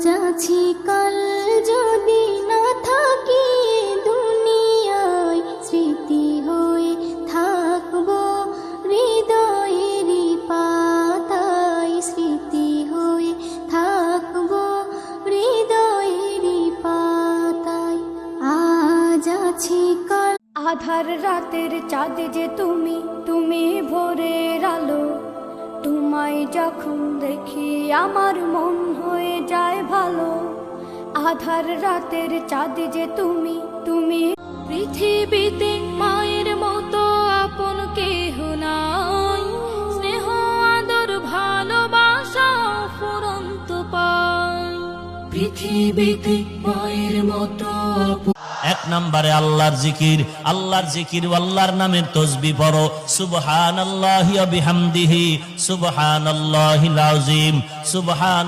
যাচ্ছি কাল যদি না থাকি দুনিয়ায়, স্মৃতি হয়ে থাকবো হৃদয়েরই পাতায়, স্মৃতি হয়ে থাকবো হৃদয়েরই পাতায়। আজ আছি কাল। আধার রাতের চাঁদ যে তুমি, তুমি ভোরের আলো, তোমায় যখন দেখি আমার মন হয়ে যায় ভালো। আধার রাতের চাঁদ যে তুমি, তুমি পৃথিবীতে মায়ের মতো আপন কেহ নাই, স্নেহ আদর ভালোবাসা ফুরন্ত পায়। পৃথিবীতে মায়ের মতো এক নম্বরে আল্লাহর জিকির, আল্লাহর জিকির আল্লাহর নামের তসবিহ পড়ো। সুবহানাল্লাহি ওয়া বিহামদিহি সুবহানাল্লাহিল আযীম, সুবহান